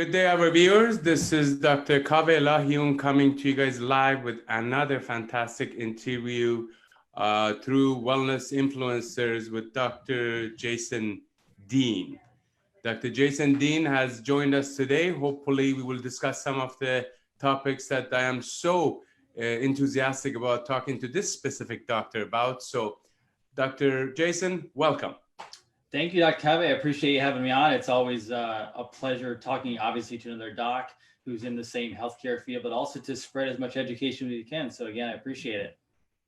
Good day, our viewers. This is Dr. Kaveh Lahiun coming to you guys live with another fantastic interview through Wellness Influencers with Dr. Jason Dean. Dr. Jason Dean has joined us today. Hopefully, we will discuss some of the topics that I am so enthusiastic about talking to this specific doctor about. So, Dr. Jason, welcome. Thank you, Dr. Kaveh. I appreciate you having me on. It's always a pleasure talking, obviously, to another doc who's in the same healthcare field, but also to spread as much education as you can. So again, I appreciate it.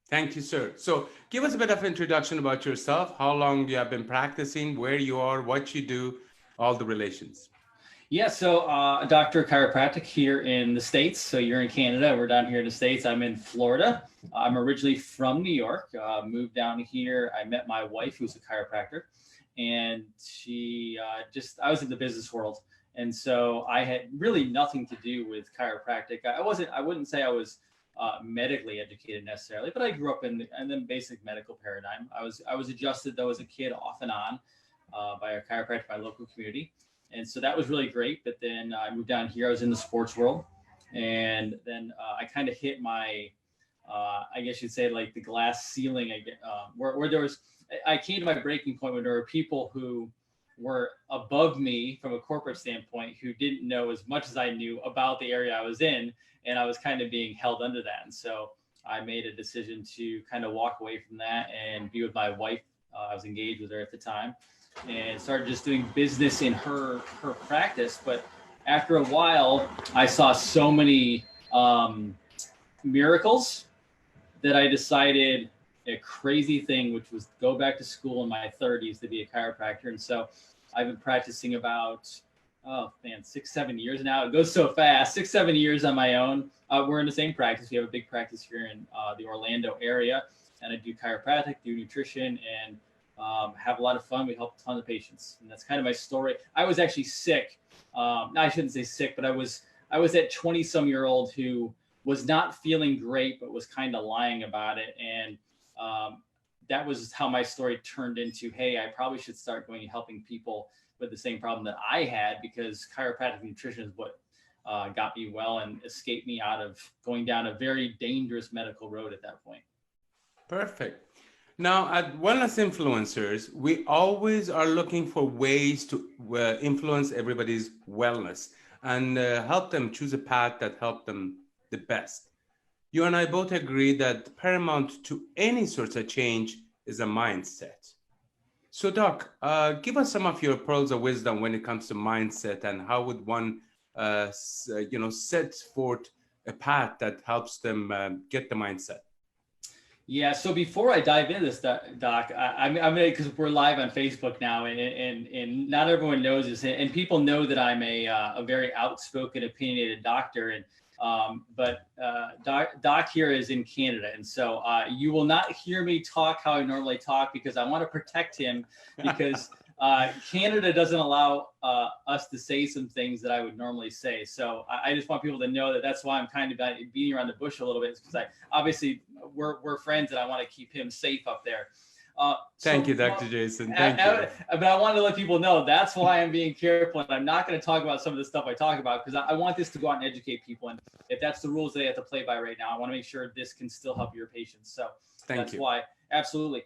Thank you, sir. So give us a bit of introduction about yourself, how long you have been practicing, where you are, what you do, all the relations. Yeah, so a doctor of chiropractic here in the States. So you're in Canada, we're down here in the States. I'm in Florida. I'm originally from New York, moved down here. I met my wife, who's a chiropractor, and she I was in the business world. And so I had really nothing to do with chiropractic. I wouldn't say I was medically educated necessarily, but I grew up in the basic medical paradigm. I was adjusted though as a kid off and on by a chiropractor, my local community. And so that was really great. But then I moved down here. I was in the sports world. And then I kind of hit my, I guess you'd say like the glass ceiling, where there was, I came to my breaking point when there were people who were above me from a corporate standpoint who didn't know as much as I knew about the area I was in. And I was kind of being held under that. And so I made a decision to kind of walk away from that and be with my wife. I was engaged with her at the time, and started just doing business in her practice. But after a while, I saw so many miracles that I decided a crazy thing, which was go back to school in my 30s to be a chiropractor. And so I've been practicing about, 6-7 years now. It goes so fast, 6-7 years on my own. We're in the same practice. We have a big practice here in the Orlando area, and I do chiropractic, do nutrition, and have a lot of fun. We help a ton of patients, and that's kind of my story. I was actually sick. I shouldn't say sick, but I was that 20-some-year-old who was not feeling great, but was kind of lying about it. And that was how my story turned into, hey, I probably should start going and helping people with the same problem that I had, because chiropractic nutrition is what got me well and escaped me out of going down a very dangerous medical road at that point. Perfect. Now, at Wellness Influencers, we always are looking for ways to influence everybody's wellness and help them choose a path that helps them the best. You and I both agree that paramount to any sort of change is a mindset. So, Doc, give us some of your pearls of wisdom when it comes to mindset, and how would one, set forth a path that helps them get the mindset? Yeah. So before I dive into this, Doc, I'm because we're live on Facebook now, and not everyone knows this, and people know that I'm a very outspoken, opinionated doctor, and but Doc here is in Canada, and so you will not hear me talk how I normally talk, because I want to protect him, because Canada doesn't allow us to say some things that I would normally say. So I just want people to know that that's why I'm kind of beating around the bush a little bit, because obviously we're friends, and I want to keep him safe up there. Thank you, Dr. Jason. Thank you. But I wanted to let people know that's why I'm being careful, and I'm not going to talk about some of the stuff I talk about, because I want this to go out and educate people. And if that's the rules they have to play by right now, I want to make sure this can still help your patients. So that's why, absolutely.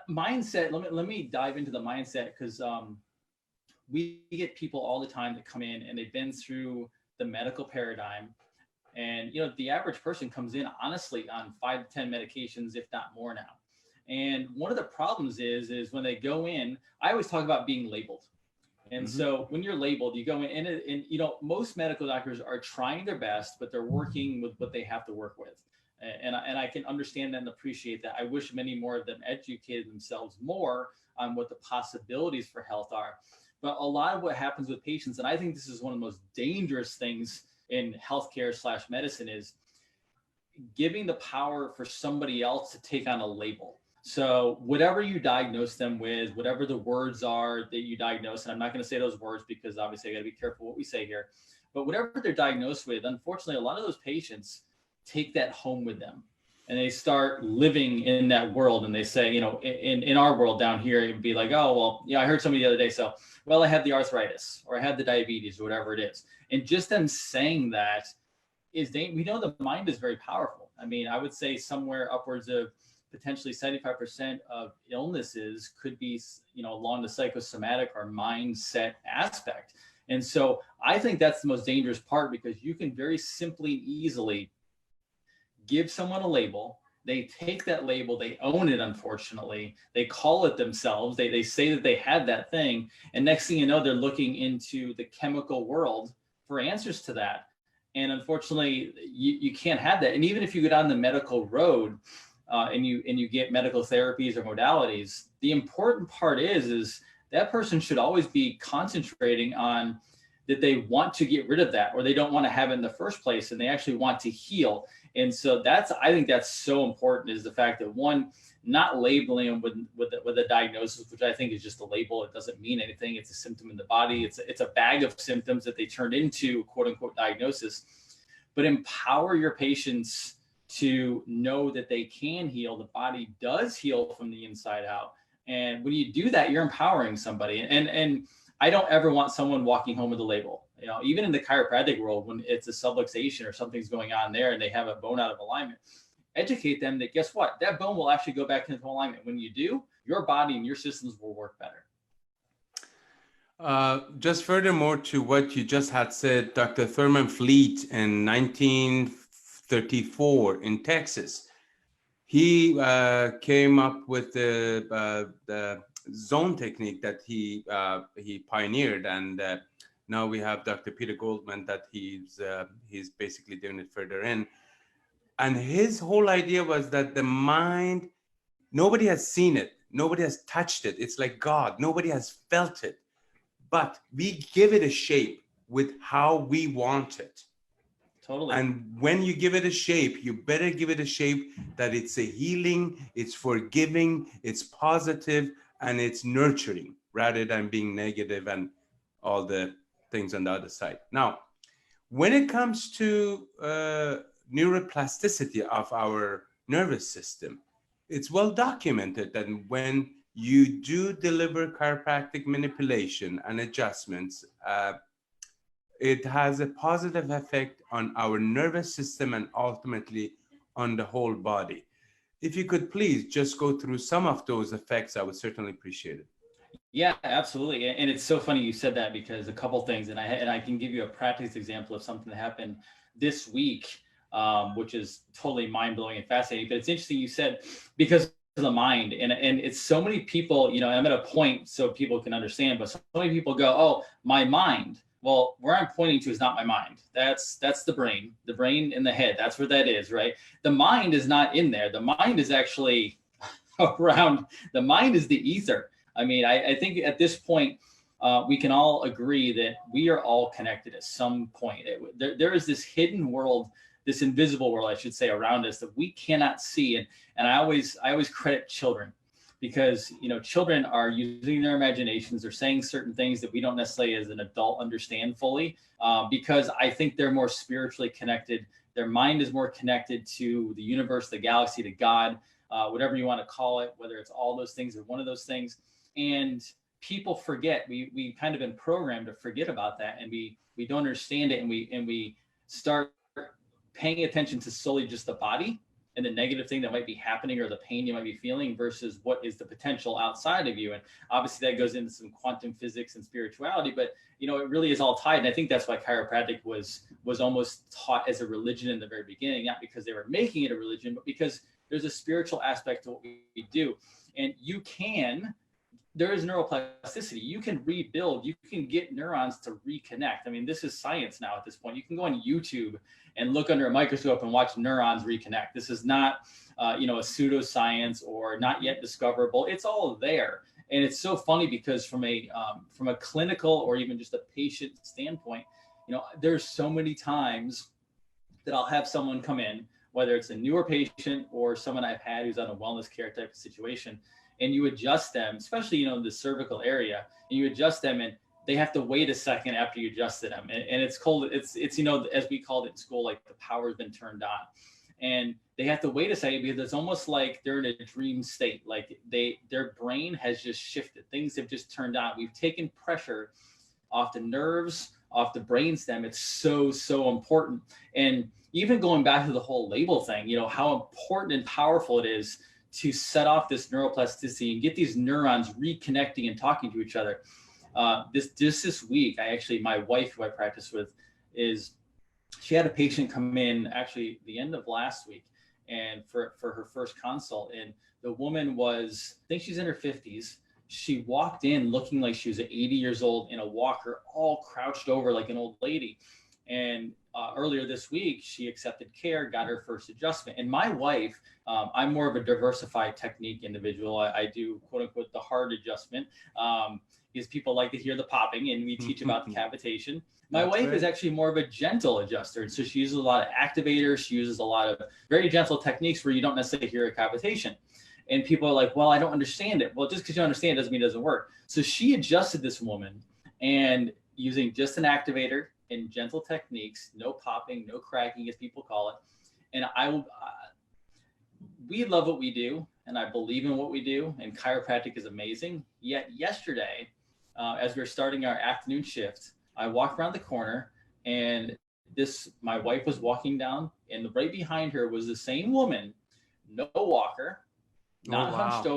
Mindset. Let me dive into the mindset, because we get people all the time that come in and they've been through the medical paradigm, and the average person comes in honestly on 5 to 10 medications, if not more now. And one of the problems is when they go in, I always talk about being labeled. And so when you're labeled, you go in, and most medical doctors are trying their best, but they're working with what they have to work with. And I can understand that and appreciate that. I wish many more of them educated themselves more on what the possibilities for health are. But a lot of what happens with patients, and I think this is one of the most dangerous things in healthcare/medicine, is giving the power for somebody else to take on a label. So whatever you diagnose them with, whatever the words are that you diagnose, and I'm not going to say those words because obviously I got to be careful what we say here, but whatever they're diagnosed with, unfortunately, a lot of those patients take that home with them. and they start living in that world, and they say, in our world down here, it'd be like, oh, well, yeah, I heard somebody the other day, so, well, I have the arthritis, or I have the diabetes, or whatever it is. And just them saying that we know the mind is very powerful. I mean, I would say somewhere upwards of potentially 75% of illnesses could be, along the psychosomatic or mindset aspect. And so I think that's the most dangerous part, because you can very simply, easily give someone a label. They take that label, they own it, unfortunately. They call it themselves. They say that they had that thing. And next thing you know, they're looking into the chemical world for answers to that. And unfortunately, you can't have that. And even if you go down the medical road and you get medical therapies or modalities, the important part is that person should always be concentrating on that they want to get rid of that, or they don't want to have it in the first place, and they actually want to heal. And so I think that's so important, is the fact that, one, not labeling them with a diagnosis, which I think is just a label. It doesn't mean anything. It's a symptom in the body. It's a bag of symptoms that they turned into quote unquote diagnosis. But empower your patients to know that they can heal. The body does heal from the inside out. And when you do that, you're empowering somebody. And I don't ever want someone walking home with a label. Even in the chiropractic world, when it's a subluxation or something's going on there and they have a bone out of alignment, educate them that, guess what? That bone will actually go back into alignment. When you do, your body and your systems will work better. Just furthermore to what you just had said, Dr. Thurman Fleet in 1934 in Texas, he came up with the zone technique that he pioneered, and now we have Dr. Peter Goldman that he's basically doing it further in. And his whole idea was that the mind, nobody has seen it, nobody has touched it. It's like God, nobody has felt it, but we give it a shape with how we want it. Totally. And when you give it a shape, you better give it a shape that it's a healing, it's forgiving, it's positive, and it's nurturing, rather than being negative and all the things on the other side. Now, when it comes to neuroplasticity of our nervous system, it's well documented that when you do deliver chiropractic manipulation and adjustments, it has a positive effect on our nervous system and ultimately on the whole body. If you could please just go through some of those effects, I would certainly appreciate it. Yeah, absolutely. And it's so funny you said that, because a couple things, and I can give you a practice example of something that happened this week, which is totally mind-blowing and fascinating. But it's interesting you said, because of the mind, and it's so many people, I'm at a point so people can understand, but so many people go, oh, my mind. Well, where I'm pointing to is not my mind. That's the brain in the head. That's where that is, right? The mind is not in there. The mind is actually around. The mind is the ether. I mean, I think at this point, we can all agree that we are all connected at some point. There is this hidden world, this invisible world, I should say, around us that we cannot see. And I always credit children, because children are using their imaginations. They're saying certain things that we don't necessarily as an adult understand fully, because I think they're more spiritually connected. Their mind is more connected to the universe, the galaxy, to God, whatever you want to call it, whether it's all those things or one of those things. And people forget. We kind of been programmed to forget about that, and we don't understand it, and we start paying attention to solely just the body and the negative thing that might be happening or the pain you might be feeling, versus what is the potential outside of you. And obviously that goes into some quantum physics and spirituality, but it really is all tied. And I think that's why chiropractic was almost taught as a religion in the very beginning, not because they were making it a religion, but because there's a spiritual aspect to what we do. And there is neuroplasticity. You can rebuild, you can get neurons to reconnect. I mean, this is science now at this point. You can go on YouTube and look under a microscope and watch neurons reconnect. This is not, a pseudoscience or not yet discoverable. It's all there. And it's so funny, because from a clinical or even just a patient standpoint, there's so many times that I'll have someone come in, whether it's a newer patient or someone I've had who's on a wellness care type of situation, and you adjust them, especially, the cervical area, and you adjust them, and they have to wait a second after you adjusted them. And it's as we called it in school, like the power's been turned on. and they have to wait a second because it's almost like they're in a dream state. Like their brain has just shifted. Things have just turned on. We've taken pressure off the nerves, off the brainstem. It's so, so important. And even going back to the whole label thing, you know, how important and powerful it is to set off this neuroplasticity and get these neurons reconnecting and talking to each other. This week, my wife who I practice with she had a patient come in actually the end of last week, and for her first consult, and the woman was, I think she's in her 50s. She walked in looking like she was 80 years old in a walker, all crouched over like an old lady. And earlier this week, she accepted care, got her first adjustment. And my wife, I'm more of a diversified technique individual. I do quote unquote the hard adjustment because people like to hear the popping, and we teach about the cavitation. My wife is actually more of a gentle adjuster. And so she uses a lot of activators. She uses a lot of very gentle techniques where you don't necessarily hear a cavitation. And people are like, well, I don't understand it. Well, just because you understand it doesn't mean it doesn't work. So she adjusted this woman, and using just an activator and gentle techniques, no popping, no cracking, as people call it. And we love what we do, and I believe in what we do, and chiropractic is amazing. Yet yesterday, as we were starting our afternoon shift, I walked around the corner, and my wife was walking down, and right behind her was the same woman, no walker, not hunched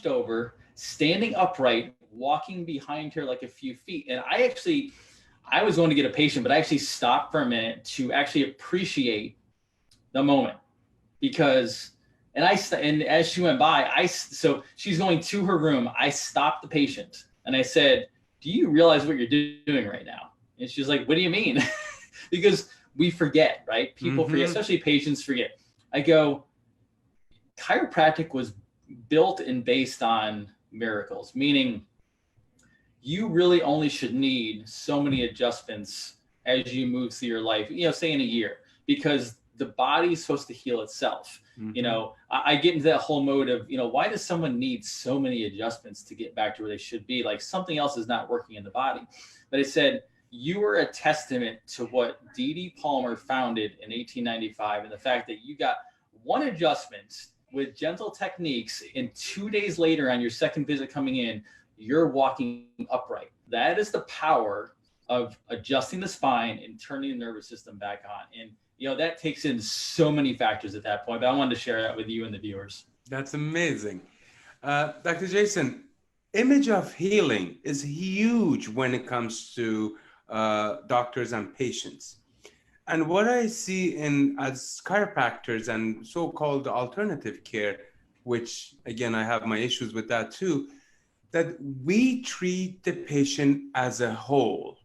over, standing upright, walking behind her like a few feet. And I was going to get a patient, but I actually stopped for a minute to actually appreciate the moment, because, and as she went by, so she's going to her room. I stopped the patient and I said, do you realize what you're doing right now? And she's like, what do you mean? Because we forget, right? People forget, especially patients forget. I go, chiropractic was built and based on miracles, meaning you really only should need so many adjustments as you move through your life, you know, say in a year, because the body's supposed to heal itself. You know, I get into that whole mode of, you know, why does someone need so many adjustments to get back to where they should be? Like something else is not working in the body. But I said, you are a testament to what D.D. Palmer founded in 1895, and the fact that you got one adjustment with gentle techniques, and 2 days later on your second visit coming in, you're walking upright. That is the power of adjusting the spine and turning the nervous system back on. And, you know, that takes in so many factors at that point, but I wanted to share that with you and the viewers. That's amazing. Dr. Jason, image of healing is huge when it comes to doctors and patients. And what I see as chiropractors and so-called alternative care, which again, I have my issues with that too, that we treat the patient as a whole.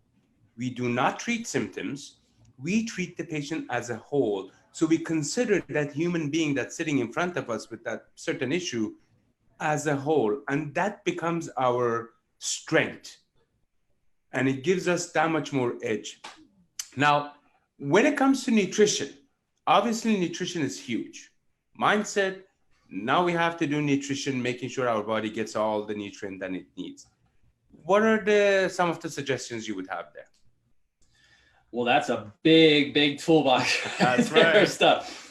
We do not treat symptoms. We treat the patient as a whole. So we consider that human being that's sitting in front of us with that certain issue as a whole. And that becomes our strength. And it gives us that much more edge. Now, when it comes to nutrition, obviously nutrition is huge. Mindset, now we have to do nutrition, making sure our body gets all the nutrient that it needs. What are some of the suggestions you would have there? Well, that's a big toolbox. That's right. Stuff.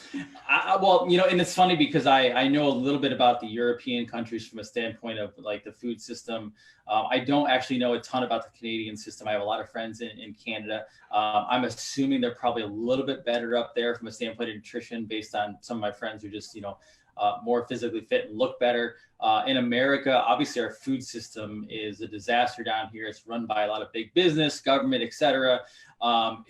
Well, you know, and it's funny because I know a little bit about the European countries from a standpoint of like the food system. I don't actually know a ton about the Canadian system. I have a lot of friends in Canada. I'm assuming they're probably a little bit better up there from a standpoint of nutrition based on some of my friends who just, you know, more physically fit and look better. In America, obviously our food system is a disaster down here. It's run by a lot of big business, government, et cetera.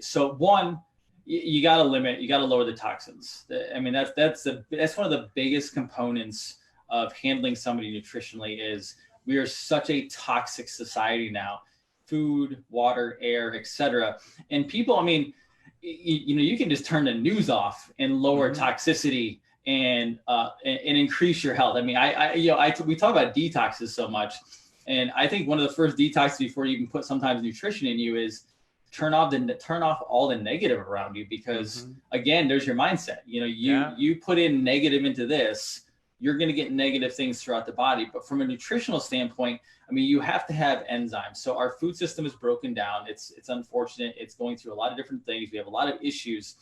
So one, you got to lower the toxins. I mean, that's one of the biggest components of handling somebody nutritionally is we are such a toxic society now, food, water, air, et cetera. And people, I mean, you know, you can just turn the news off and lower toxicity and increase your health. I mean, we talk about detoxes so much, and I think one of the first detoxes before you even put sometimes nutrition in you is turn off all the negative around you, because again, there's your mindset. You know, you put in negative into this, you're going to get negative things throughout the body. But from a nutritional standpoint, I mean, you have to have enzymes. So our food system is broken down. It's unfortunate. It's going through a lot of different things. We have a lot of issues,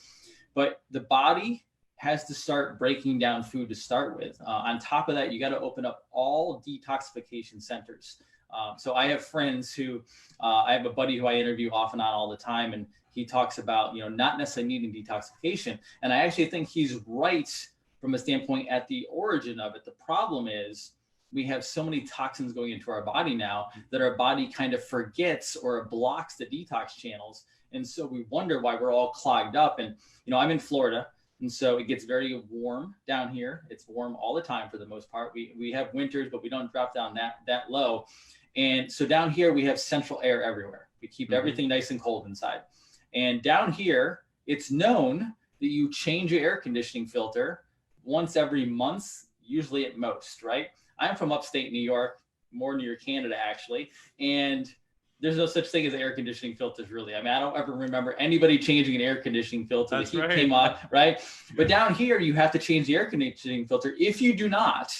but the body has to start breaking down food to start with. On top of that, you got to open up all detoxification centers. So I have friends who, I have a buddy who I interview off and on all the time, and he talks about, not necessarily needing detoxification. And I actually think he's right from a standpoint at the origin of it. The problem is we have so many toxins going into our body now that our body kind of forgets or blocks the detox channels. And so we wonder why we're all clogged up. And, I'm in Florida, and so it gets very warm down here. It's warm all the time for the most part. We have winters, but we don't drop down that low. And so down here, we have central air everywhere. We keep everything nice and cold inside. And down here, it's known that you change your air conditioning filter once every month, usually at most, right? I'm from upstate New York, more near Canada, actually. And there's no such thing as air conditioning filters, really. I mean, I don't ever remember anybody changing an air conditioning filter. That's the heat right. came off, right? But down here, you have to change the air conditioning filter. If you do not,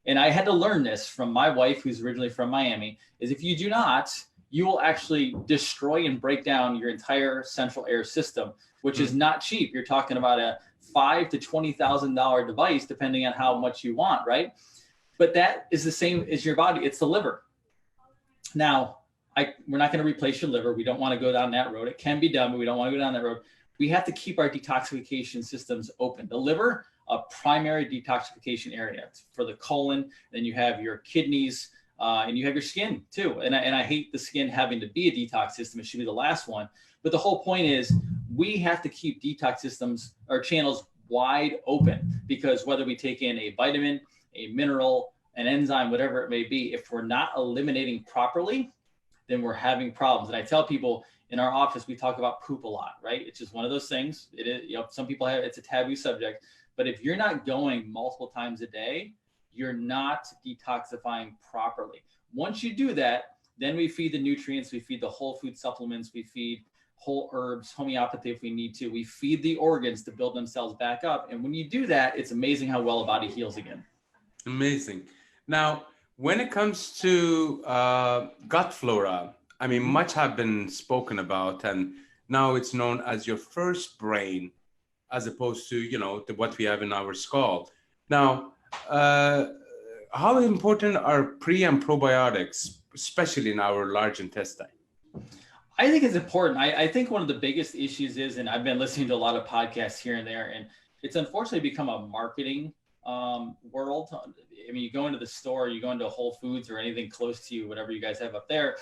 and I had to learn this from my wife, who's originally from Miami, is if you do not, you will actually destroy and break down your entire central air system, which is not cheap. You're talking about a $5,000 to $20,000 device, depending on how much you want, right? But that is the same as your body. It's the liver. Now, we're not going to replace your liver. We don't want to go down that road. It can be done, but we don't want to go down that road. We have to keep our detoxification systems open. The liver, a primary detoxification area for the colon. Then you have your kidneys, and you have your skin too. And I hate the skin having to be a detox system. It should be the last one. But the whole point is we have to keep detox systems or channels wide open, because whether we take in a vitamin, a mineral, an enzyme, whatever it may be, if we're not eliminating properly, then we're having problems. And I tell people in our office, we talk about poop a lot, right? It's just one of those things. It is, some people have, it's a taboo subject, but if you're not going multiple times a day, you're not detoxifying properly. Once you do that, then we feed the nutrients, we feed the whole food supplements, we feed whole herbs, homeopathy if we need to. We feed the organs to build themselves back up. And when you do that, it's amazing how well a body heals again. Amazing. Now, when it comes to gut flora, I mean, much have been spoken about, and now it's known as your first brain, as opposed to, to what we have in our skull. Now, how important are pre and probiotics, especially in our large intestine? I think it's important. I think one of the biggest issues is, and I've been listening to a lot of podcasts here and there, and it's unfortunately become a marketing world. I mean, you go into the store, you go into Whole Foods or anything close to you, whatever you guys have up there,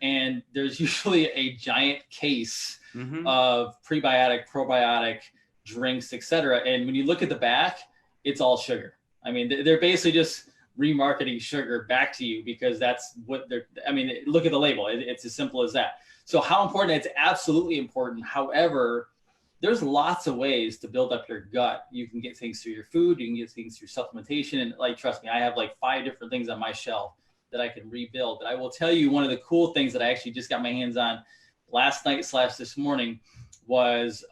and there's usually a giant case of prebiotic, probiotic drinks, etc. And when you look at the back, it's all sugar. I mean, they're basically just remarketing sugar back to you because that's what they're, I mean, look at the label. It's as simple as that. So how important? It's absolutely important. However, there's lots of ways to build up your gut. You can get things through your food. You can get things through supplementation. And like, trust me, I have like 5 different things on my shelf that I can rebuild. But I will tell you, one of the cool things that I actually just got my hands on last night / this morning was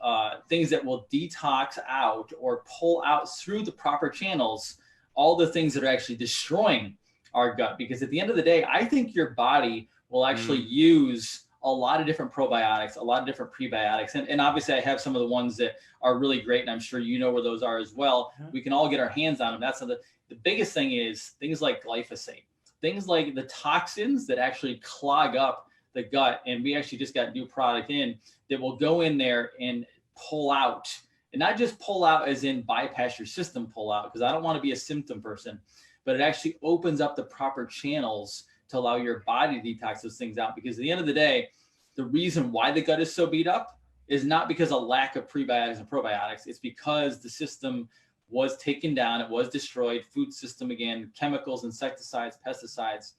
things that will detox out or pull out through the proper channels all the things that are actually destroying our gut. Because at the end of the day, I think your body will actually use a lot of different probiotics, a lot of different prebiotics. And obviously I have some of the ones that are really great, and I'm sure you know where those are as well. We can all get our hands on them. That's the biggest thing is things like glyphosate, things like the toxins that actually clog up the gut. And we actually just got a new product in that will go in there and pull out, and not just pull out as in bypass your system pull out, because I don't want to be a symptom person, but it actually opens up the proper channels to allow your body to detox those things out. Because at the end of the day, the reason why the gut is so beat up is not because of lack of prebiotics and probiotics. It's because the system was taken down. It was destroyed. Food system, again, chemicals, insecticides, pesticides.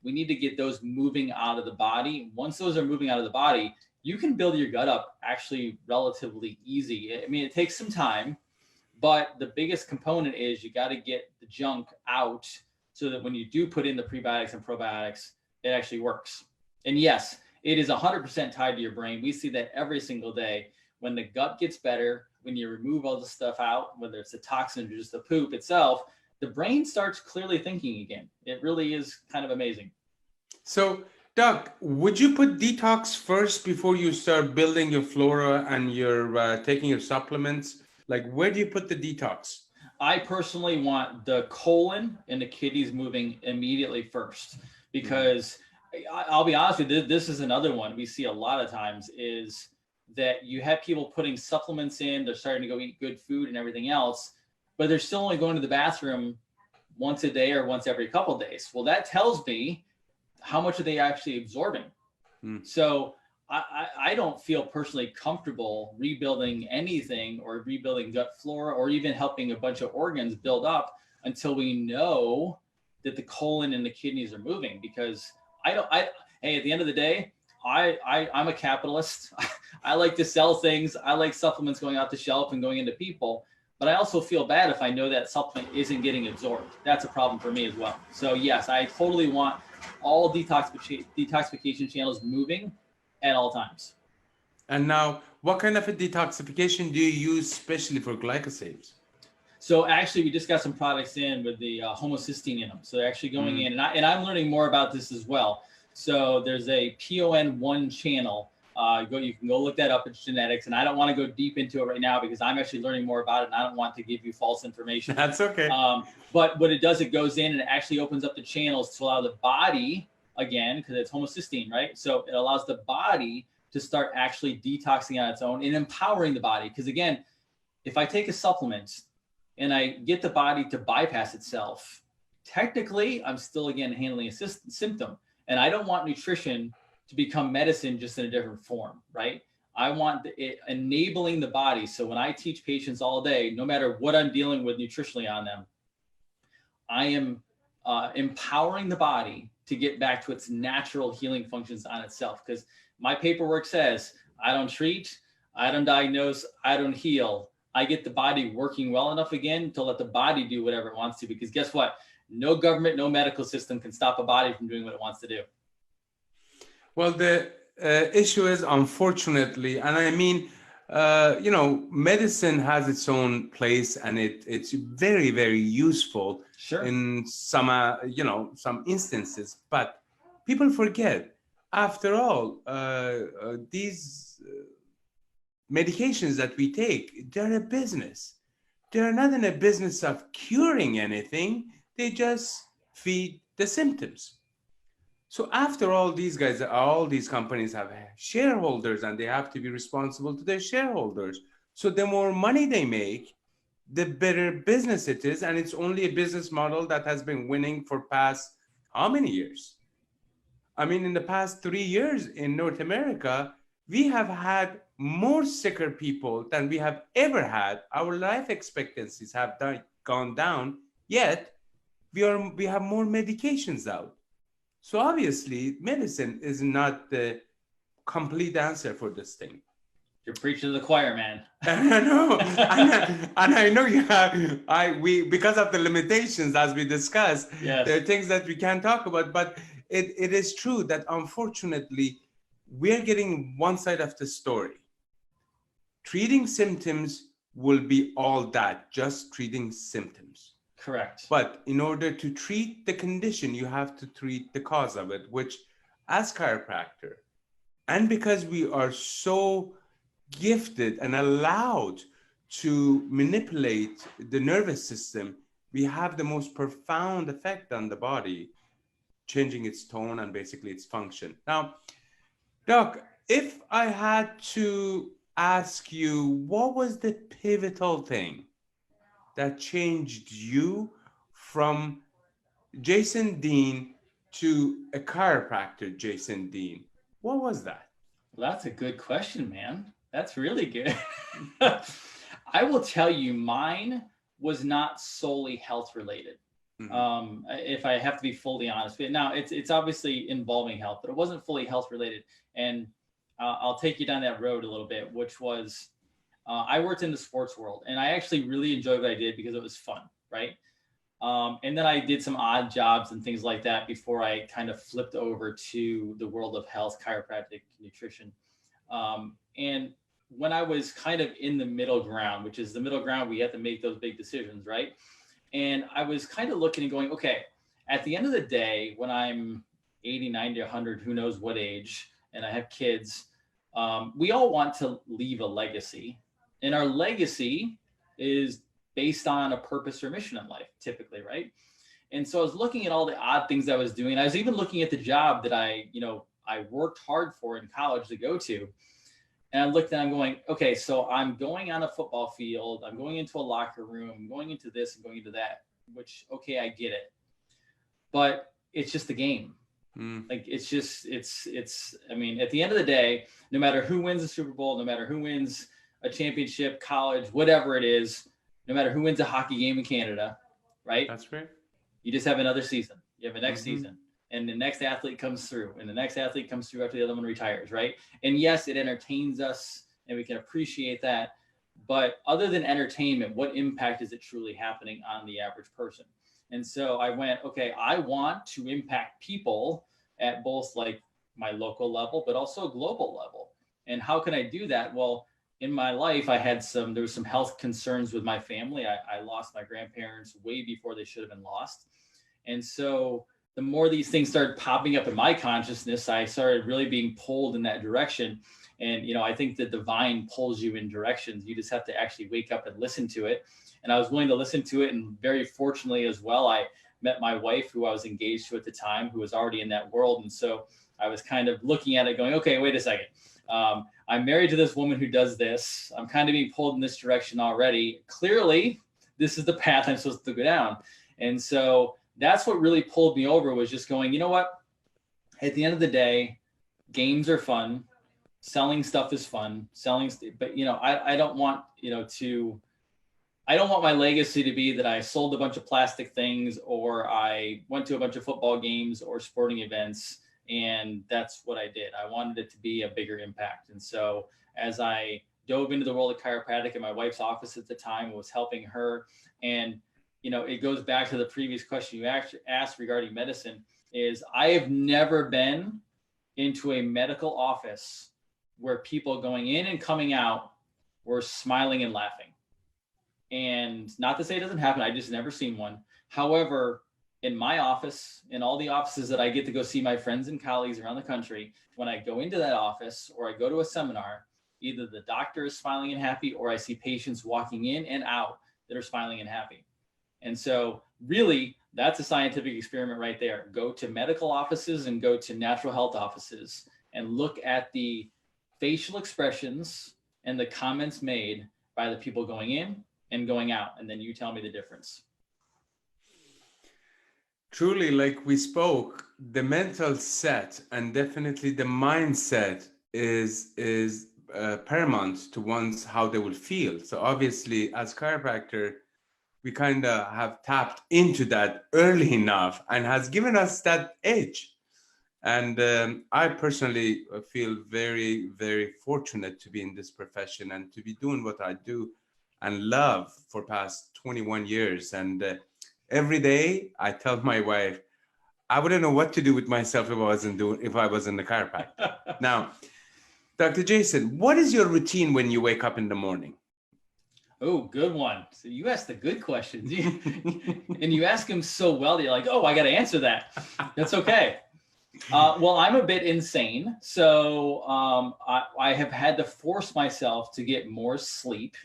We need to get those moving out of the body. Once those are moving out of the body, you can build your gut up actually relatively easy. I mean, it takes some time, but the biggest component is you got to get the junk out so that when you do put in the prebiotics and probiotics, it actually works. And yes, it is 100% tied to your brain. We see that every single day. When the gut gets better, when you remove all the stuff out, whether it's the toxin or just the poop itself, the brain starts clearly thinking again. It really is kind of amazing. So, Doug, would you put detox first before you start building your flora and your taking your supplements? Like, where do you put the detox? I personally want the colon and the kidneys moving immediately first, Mm. because I'll be honest with you, this is another one we see a lot of times, is that you have people putting supplements in, they're starting to go eat good food and everything else, but they're still only going to the bathroom once a day or once every couple of days. Well, that tells me how much are they actually absorbing. Mm. So I don't feel personally comfortable rebuilding anything or rebuilding gut flora or even helping a bunch of organs build up until we know that the colon and the kidneys are moving. Because hey, at the end of the day, I'm a capitalist. I like to sell things. I like supplements going off the shelf and going into people, but I also feel bad if I know that supplement isn't getting absorbed. That's a problem for me as well. So yes, I totally want all detoxification channels moving at all times. And now, what kind of a detoxification do you use, especially for glycosides? So actually, we just got some products in with the homocysteine in them. So they're actually going Mm. in, and I'm learning more about this as well. So there's a PON1 channel. You can go look that up. It's genetics, and I don't want to go deep into it right now because I'm actually learning more about it, and I don't want to give you false information. That's okay. But what it does, it goes in and it actually opens up the channels to allow the body, again, because it's homocysteine, right? So it allows the body to start actually detoxing on its own and empowering the body. Because again, if I take a supplement and I get the body to bypass itself, technically I'm still, again, handling a symptom. And I don't want nutrition to become medicine just in a different form, right? I want it enabling the body. So when I teach patients all day, no matter what I'm dealing with nutritionally on them, I am empowering the body to get back to its natural healing functions on itself. Because my paperwork says I don't treat, I don't diagnose, I don't heal. I get the body working well enough again to let the body do whatever it wants to. Because guess what? No government, no medical system can stop a body from doing what it wants to do. Well, the issue is, unfortunately, and I mean, medicine has its own place, and it's very, very useful Sure. in some, some instances. But people forget, after all, these medications that we take, they're a business. They're not in a business of curing anything. They just feed the symptoms. So after all, these guys, all these companies have shareholders, and they have to be responsible to their shareholders. So the more money they make, the better business it is. And it's only a business model that has been winning for past how many years? I mean, in the past 3 years in North America, we have had more sicker people than we have ever had. Our life expectancies have gone down, yet we have more medications out. So obviously, medicine is not the complete answer for this thing. You're preaching to the choir, man. And I know, and I know you have. We because of the limitations, as we discussed, Yes. there are things that we can't talk about. But it is true that unfortunately, we're getting one side of the story. Treating symptoms will be all that, just treating symptoms. Correct. But in order to treat the condition, you have to treat the cause of it, which, as chiropractor, and because we are so gifted and allowed to manipulate the nervous system, we have the most profound effect on the body, changing its tone and basically its function. Now, Doc, if I had to ask you, what was the pivotal thing that changed you from Jason Dean to a chiropractor, Jason Dean? What was that? Well, that's a good question, man. That's really good. I will tell you, mine was not solely health related. Mm-hmm. If I have to be fully honest, but now it's obviously involving health, but it wasn't fully health related. And I'll take you down that road a little bit, which was I worked in the sports world, and I actually really enjoyed what I did because it was fun, right? And then I did some odd jobs and things like that before I kind of flipped over to the world of health, chiropractic, nutrition. And when I was kind of in the middle ground, which is the middle ground, we have to make those big decisions, right? And I was kind of looking and going, okay, at the end of the day, when I'm 80, 90, 100, who knows what age, and I have kids, we all want to leave a legacy. And our legacy is based on a purpose or mission in life, typically, right? And so I was looking at all the odd things I was doing. I was even looking at the job that I worked hard for in college to go to. And I looked and I'm going, okay, so I'm going on a football field, I'm going into a locker room, I'm going into this and going into that, which, okay, I get it. But it's just a game. Like, I mean, at the end of the day, no matter who wins the Super Bowl, no matter who wins a championship, college, whatever it is, no matter who wins a hockey game in Canada, right? That's great. You just have another season. You have a next season. And the next athlete comes through, and the next athlete comes through after the other one retires, right? And yes, it entertains us, and we can appreciate that. But other than entertainment, what impact is it truly happening on the average person? And so I went, okay, I want to impact people at both like my local level, but also a global level. And how can I do that? Well, in my life, there was some health concerns with my family. I lost my grandparents way before they should have been lost. And so the more these things started popping up in my consciousness, I started really being pulled in that direction. And, I think the divine pulls you in directions. You just have to actually wake up and listen to it. And I was willing to listen to it. And very fortunately as well, I met my wife, who I was engaged to at the time, who was already in that world. And so I was kind of looking at it going, okay, wait a second. I'm married to this woman who does this. I'm kind of being pulled in this direction already. Clearly, this is the path I'm supposed to go down. And so that's what really pulled me over, was just going, you know what? At the end of the day, games are fun. Selling stuff is fun. But I don't want, I don't want my legacy to be that I sold a bunch of plastic things, or I went to a bunch of football games or sporting events, and that's what I did. I wanted it to be a bigger impact. And so as I dove into the world of chiropractic, in my wife's office at the time, was helping her. And it goes back to the previous question you actually asked regarding medicine, is I have never been into a medical office where people going in and coming out were smiling and laughing. And not to say it doesn't happen, I just never seen one. However, in my office, in all the offices that I get to go see my friends and colleagues around the country, when I go into that office or I go to a seminar, either the doctor is smiling and happy, or I see patients walking in and out that are smiling and happy. And so really, that's a scientific experiment right there. Go to medical offices and go to natural health offices and look at the facial expressions and the comments made by the people going in and going out. And then you tell me the difference. Truly, like we spoke, the mental set and definitely the mindset is paramount to one's how they will feel. So obviously, as chiropractor, we kind of have tapped into that early enough and has given us that edge. And I personally feel very, very fortunate to be in this profession and to be doing what I do and love for past 21 years. And every day I tell my wife, I wouldn't know what to do with myself if I wasn't a chiropractor. Now, Dr. Jason, what is your routine when you wake up in the morning? Oh, good one. So you asked the good questions. And you ask them so well that you're like, oh, I got to answer that. That's okay. Well, I'm a bit insane. So I have had to force myself to get more sleep.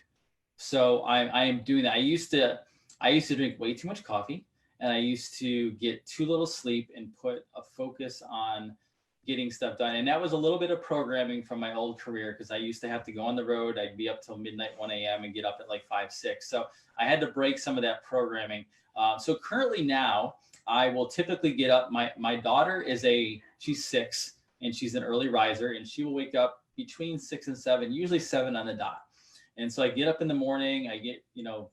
So I am doing that. I used to drink way too much coffee, and I used to get too little sleep and put a focus on getting stuff done. And that was a little bit of programming from my old career, because I used to have to go on the road. I'd be up till midnight, 1 a.m. and get up at like 5, 6. So I had to break some of that programming. So currently now I will typically get up. My daughter she's 6 and she's an early riser, and she will wake up between 6 and 7, usually 7 on the dot. And so I get up in the morning, I get,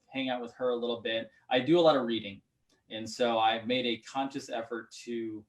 hang out with her a little bit. I do a lot of reading. And so I've made a conscious effort to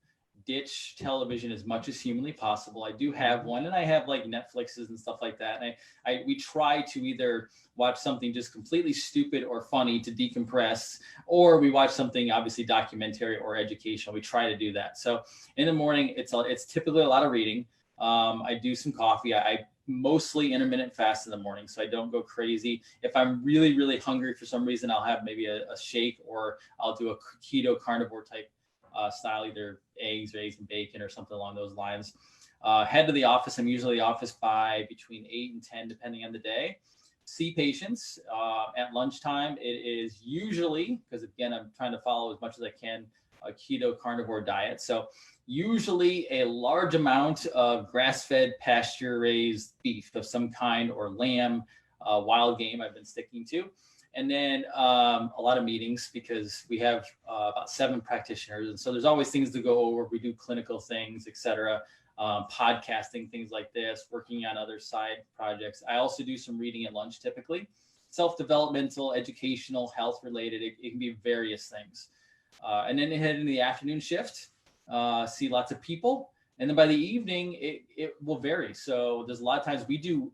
ditch television as much as humanly possible. I do have one, and I have like Netflixes and stuff like that. And we try to either watch something just completely stupid or funny to decompress, or we watch something obviously documentary or educational. We try to do that. So in the morning, it's typically a lot of reading. I do some coffee. I mostly intermittent fast in the morning, so I don't go crazy. If I'm really, really hungry for some reason, I'll have maybe a shake, or I'll do a keto carnivore type style, either eggs and bacon or something along those lines. Head to the office. I'm usually office by between 8 and 10, depending on the day. see patients at lunchtime. It is usually, because again, I'm trying to follow as much as I can a keto carnivore diet. So usually a large amount of grass-fed, pasture-raised beef of some kind, or lamb, wild game I've been sticking to. And then a lot of meetings, because we have about 7 practitioners. And so there's always things to go over. We do clinical things, et cetera, podcasting, things like this, working on other side projects. I also do some reading at lunch, typically. Self-developmental, educational, health-related. It can be various things. And then head into the afternoon shift, see lots of people. And then by the evening, it will vary. So there's a lot of times we do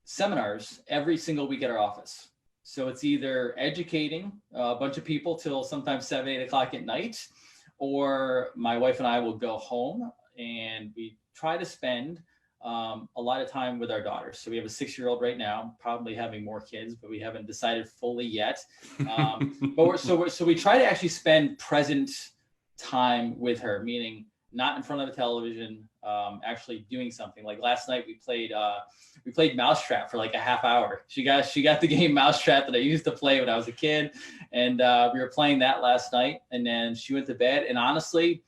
seminars every single week at our office. So it's either educating a bunch of people till sometimes 7, 8 o'clock at night, or my wife and I will go home and we try to spend a lot of time with our daughters. So we have a 6-year-old right now, probably having more kids, but we haven't decided fully yet. So we try to actually spend present time with her, meaning not in front of a television, actually doing something. Like last night we played Mousetrap for like a half hour. She got the game Mousetrap that I used to play when I was a kid. And we were playing that last night, and then she went to bed. And honestly,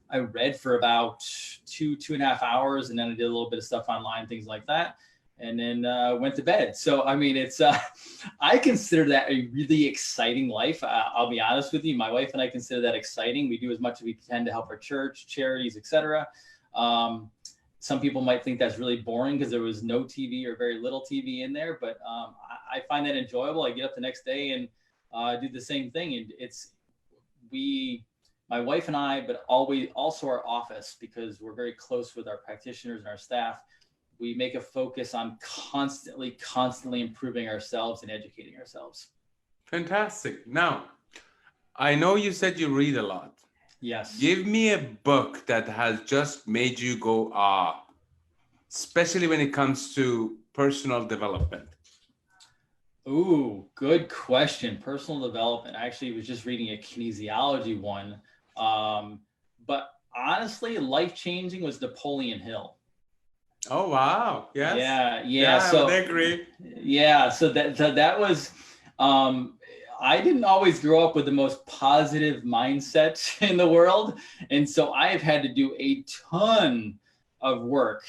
I read for about 2.5 hours, and then I did a little bit of stuff online, things like that, and then went to bed. So, I mean, it's, I consider that a really exciting life. I'll be honest with you. My wife and I consider that exciting. We do as much as we can to help our church, charities, etc. Some people might think that's really boring because there was no TV or very little TV in there, but I find that enjoyable. I get up the next day and do the same thing. And my wife and I, but always also our office, because we're very close with our practitioners and our staff, we make a focus on constantly improving ourselves and educating ourselves. Fantastic. Now, I know you said you read a lot. Yes. Give me a book that has just made you go, especially when it comes to personal development. Ooh, good question. Personal development. I actually was just reading a kinesiology one. But honestly, life-changing was Napoleon Hill. Oh, wow. Yes. Yeah. So I would agree. Yeah. So that was, I didn't always grow up with the most positive mindset in the world. And so I have had to do a ton of work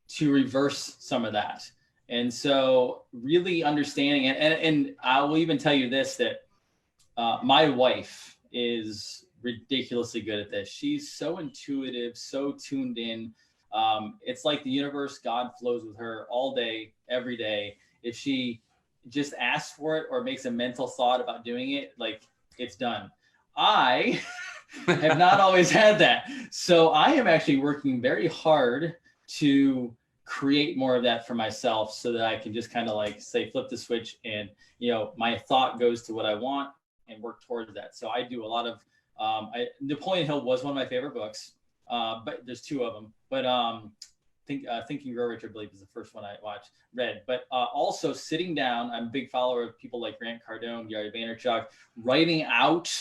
to reverse some of that. And so really understanding it. And I will even tell you this, that my wife is ridiculously good at this. She's so intuitive, so tuned in. It's like the universe, God flows with her all day, every day. If she just asks for it or makes a mental thought about doing it, like, it's done. I have not always had that. So I am actually working very hard to create more of that for myself, so that I can just kind of like say, flip the switch, and, you know, my thought goes to what I want and work towards that. So I do a lot of, Napoleon Hill was one of my favorite books, but there's 2 of them. But Think and Grow Rich, I believe, is the first one I read. But also sitting down, I'm a big follower of people like Grant Cardone, Gary Vaynerchuk, writing out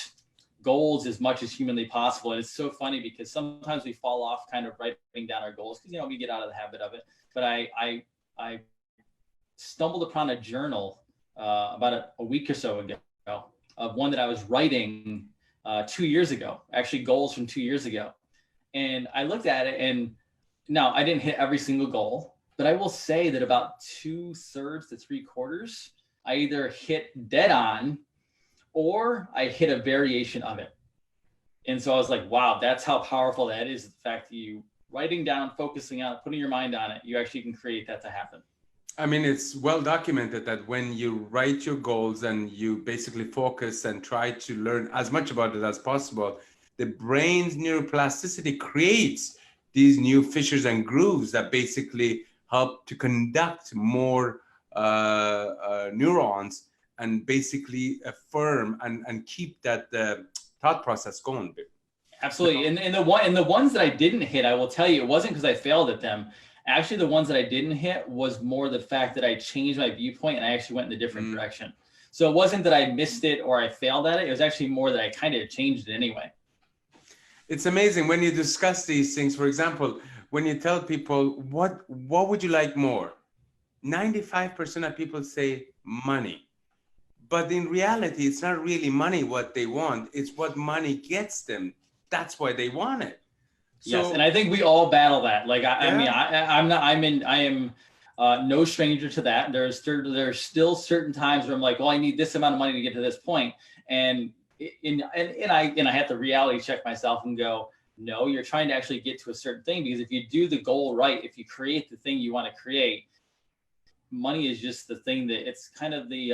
goals as much as humanly possible. And it's so funny because sometimes we fall off kind of writing down our goals because, you know, we get out of the habit of it. But I stumbled upon a journal about a week or so ago of one that I was writing 2 years ago, actually goals from 2 years ago. And I looked at it, and now I didn't hit every single goal, but I will say that about 2/3 to 3/4, I either hit dead on or I hit a variation of it. And so I was like, wow, that's how powerful that is. The fact that you writing down, focusing on it, putting your mind on it, you actually can create that to happen. I mean, it's well documented that when you write your goals and you basically focus and try to learn as much about it as possible, the brain's neuroplasticity creates these new fissures and grooves that basically help to conduct more neurons and basically affirm and keep that thought process going. Absolutely. And the ones that I didn't hit, I will tell you, it wasn't because I failed at them. Actually, the ones that I didn't hit was more the fact that I changed my viewpoint and I actually went in a different direction. So it wasn't that I missed it or I failed at it. It was actually more that I kind of changed it anyway. It's amazing when you discuss these things. For example, when you tell people, what would you like more? 95% of people say money. But in reality, it's not really money what they want. It's what money gets them. That's why they want it. Yes, and So, I think we all battle that. Like I mean, yeah, I'm not. I am no stranger to that. There's still certain times where I'm like, well, I need this amount of money to get to this point, and I have to reality check myself and go, no, you're trying to actually get to a certain thing, because if you do the goal right, if you create the thing you want to create, money is just the thing that it's kind of the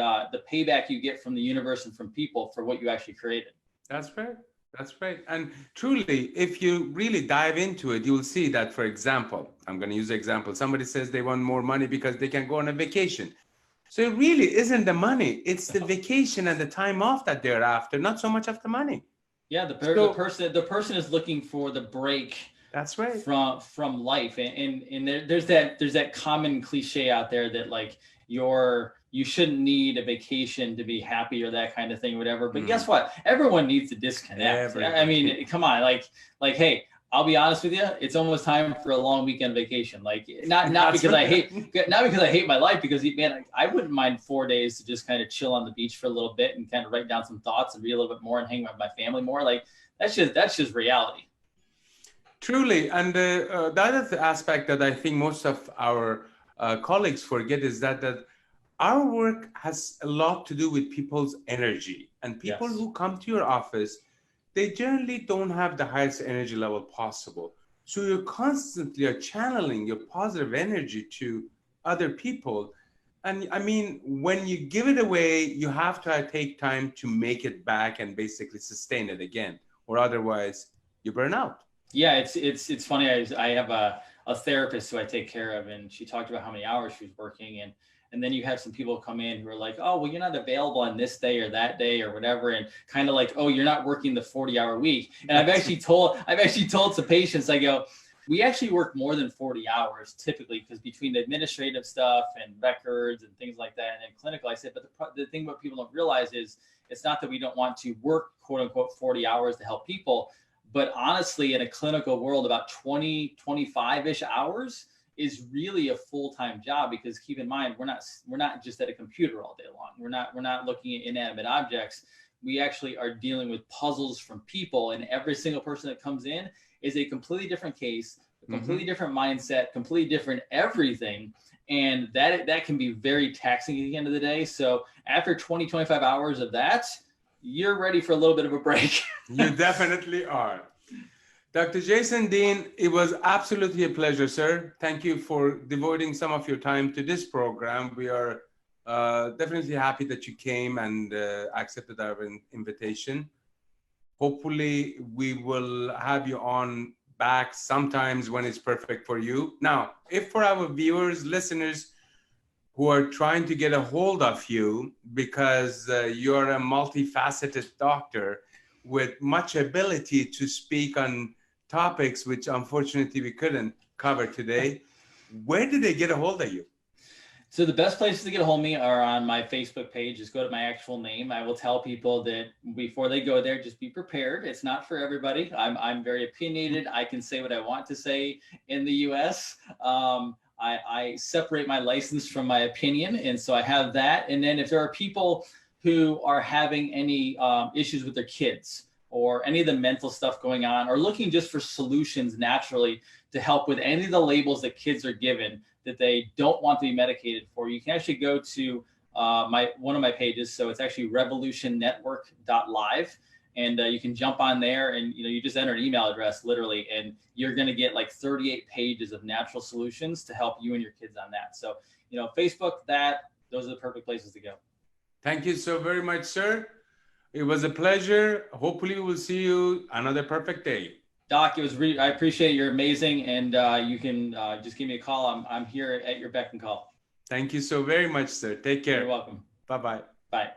payback you get from the universe and from people for what you actually created. that's right. That's right. And truly, if you really dive into it, you will see that, for example, I'm going to use an example. Somebody says they want more money because they can go on a vacation. So it really isn't the money. It's the vacation and the time off that they're after, not so much of the money. Yeah, So the person is looking for the break that's right. from life, and there's that common cliche out there that like you shouldn't need a vacation to be happy or that kind of thing, whatever. But guess what? Everyone needs to disconnect. I mean, come on, like hey, I'll be honest with you, it's almost time for a long weekend vacation. Like not because I hate my life, because man, I wouldn't mind 4 days to just kind of chill on the beach for a little bit and kind of write down some thoughts and read a little bit more and hang with my family more. Like that's just reality. Truly. And the other aspect that I think most of our colleagues forget is that our work has a lot to do with people's energy. And people Yes. who come to your office, they generally don't have the highest energy level possible. So you're constantly are channeling your positive energy to other people. And I mean, when you give it away, you have to take time to make it back and basically sustain it again, or otherwise you burn out. Yeah, it's funny. I have a therapist who I take care of, and she talked about how many hours she was working, and then you have some people come in who are like, oh, well, you're not available on this day or that day or whatever, and kind of like, oh, you're not working the 40-hour week. And I've actually told some patients, I go, we actually work more than 40 hours typically, because between the administrative stuff and records and things like that, and then clinical, I said, but the thing what people don't realize is it's not that we don't want to work quote unquote 40 hours to help people. But honestly, in a clinical world, about 20, 25-ish hours is really a full-time job, because keep in mind, we're not just at a computer all day long. We're not looking at inanimate objects. We actually are dealing with puzzles from people, and every single person that comes in is a completely different case, a completely different mindset, completely different everything. And that can be very taxing at the end of the day. So after 20, 25 hours of that, you're ready for a little bit of a break. You definitely are. Dr. Jason Dean, it was absolutely a pleasure, sir. Thank you for devoting some of your time to this program. We are definitely happy that you came and accepted our invitation. Hopefully, we will have you on back sometimes when it's perfect for you. Now, if for our viewers, listeners, who are trying to get a hold of you because you're a multifaceted doctor with much ability to speak on topics which unfortunately we couldn't cover today, where do they get a hold of you? So the best places to get a hold of me are on my Facebook page. Just go to my actual name. I will tell people that before they go there, just be prepared. It's not for everybody. I'm very opinionated. I can say what I want to say in the US. I separate my license from my opinion. And so I have that. And then if there are people who are having any issues with their kids or any of the mental stuff going on, or looking just for solutions naturally to help with any of the labels that kids are given that they don't want to be medicated for, you can actually go to one of my pages. So it's actually revolutionnetwork.live. And you can jump on there and you just enter an email address literally, and you're going to get like 38 pages of natural solutions to help you and your kids on that. So, Facebook, those are the perfect places to go. Thank you so very much, sir. It was a pleasure. Hopefully we'll see you another perfect day. Doc, I appreciate it. You're amazing. And you can just give me a call. I'm here at your beck and call. Thank you so very much, sir. Take care. You're welcome. Bye-bye. Bye.